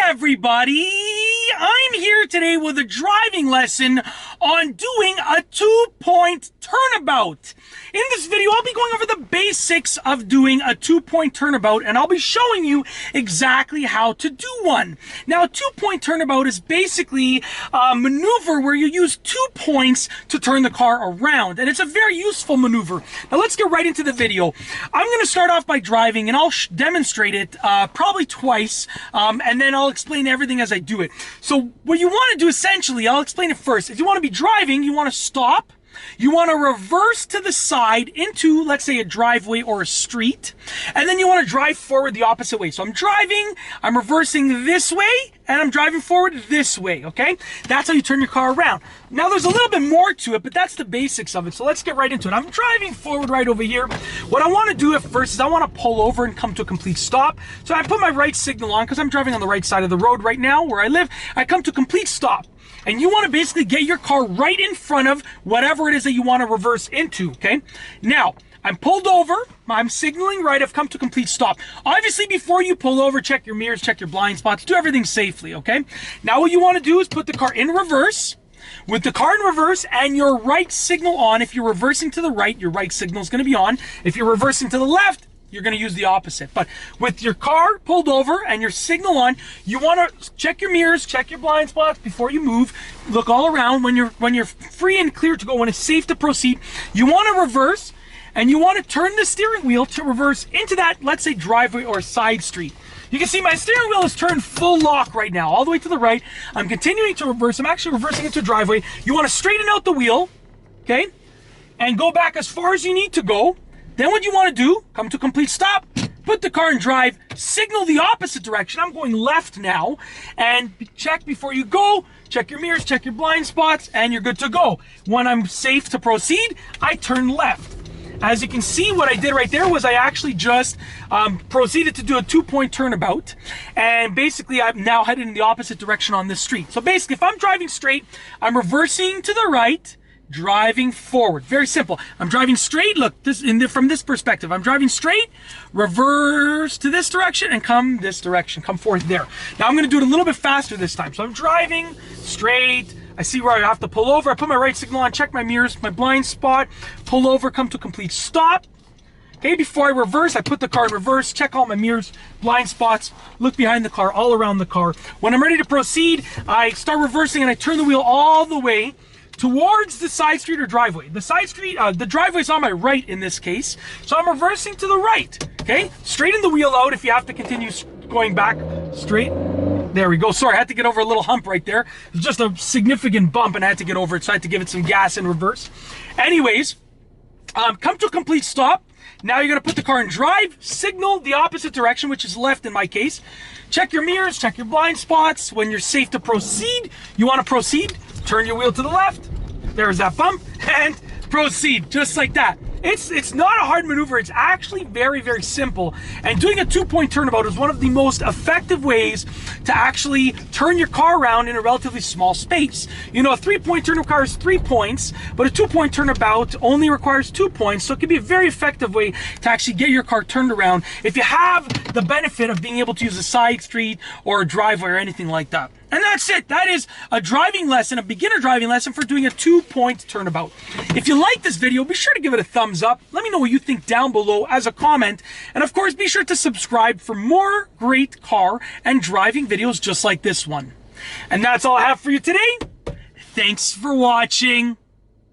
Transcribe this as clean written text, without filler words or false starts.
everybody! I'm here today with a driving lesson on doing a 2-point turnabout. In this video, I'll be going over the basics of doing a 2-point turnabout, and I'll be showing you exactly how to do one. Now, a 2-point turnabout is basically a maneuver where you use 2 points to turn the car around, and it's a very useful maneuver. Now, let's get right into the video. I'm going to start off by driving, and I'll demonstrate it probably twice, and then I'll explain everything as I do it. So what you want to do essentially, I'll explain it first. If you want to be driving, you want to stop. You want to reverse to the side into, let's say, a driveway or a street, and then you want to drive forward the opposite way. So I'm driving, I'm reversing this way, and I'm driving forward this way, okay? That's how you turn your car around. Now, there's a little bit more to it, but that's the basics of it, so let's get right into it. I'm driving forward right over here. What I want to do at first is I want to pull over and come to a complete stop. So I put my right signal on because I'm driving on the right side of the road right now where I live. I come to a complete stop. And you want to basically get your car right in front of whatever it is that you want to reverse into, okay? Now, I'm pulled over, I'm signaling right, I've come to complete stop. Obviously, before you pull over, check your mirrors, check your blind spots, do everything safely, okay? Now what you want to do is put the car in reverse. With the car in reverse and your right signal on, if you're reversing to the right, your right signal is going to be on. If you're reversing to the left, you're going to use the opposite. But with your car pulled over and your signal on, you want to check your mirrors, check your blind spots before you move. Look all around. When you're free and clear to go, when it's safe to proceed, you want to reverse, and you want to turn the steering wheel to reverse into that, let's say, driveway or side street. You can see my steering wheel is turned full lock right now, all the way to the right. I'm continuing to reverse. I'm actually reversing into a driveway. You want to straighten out the wheel, okay, and go back as far as you need to go. Then what you want to do, come to a complete stop, put the car in drive, signal the opposite direction. I'm going left now, and check before you go, check your mirrors, check your blind spots, and you're good to go. When I'm safe to proceed, I turn left. As you can see, what I did right there was I actually just proceeded to do a 2-point turnabout, and basically I'm now headed in the opposite direction on this street. So basically, if I'm driving straight, I'm reversing to the right, driving forward. Very simple. I'm driving straight. Look, from this perspective, I'm driving straight, reverse to this direction, and come this direction. Come forth there. Now I'm going to do it a little bit faster this time. So I'm driving straight. I see where I have to pull over. I put my right signal on, check my mirrors, my blind spot, pull over, come to a complete stop. Okay, before I reverse, I put the car in reverse, check all my mirrors, blind spots, look behind the car, all around the car. When I'm ready to proceed, I start reversing and I turn the wheel all the way towards the side street or driveway. The side street, the driveway's on my right in this case, so I'm reversing to the right, okay? Straighten the wheel out if you have to continue going back straight. There we go. Sorry, I had to get over a little hump right there. It's just a significant bump and I had to get over it, so I had to give it some gas in reverse. Anyways, come to a complete stop. Now you're going to put the car in drive, signal the opposite direction, which is left in my case. Check your mirrors, check your blind spots. When you're safe to proceed, you want to proceed. Turn your wheel to the left. There's that bump, and proceed, just like that. It's not a hard maneuver. It's actually very, very simple. And doing a 2-point turnabout is one of the most effective ways to actually turn your car around in a relatively small space. You know, a 3-point turnabout requires 3 points, but a 2-point turnabout only requires 2 points. So it can be a very effective way to actually get your car turned around if you have the benefit of being able to use a side street or a driveway or anything like that. And that's it. That is a driving lesson, a beginner driving lesson for doing a 2-point turnabout. If you like this video, be sure to give it a thumbs up. Let me know what you think down below as a comment. And of course, be sure to subscribe for more great car and driving videos just like this one. And that's all I have for you today. Thanks for watching.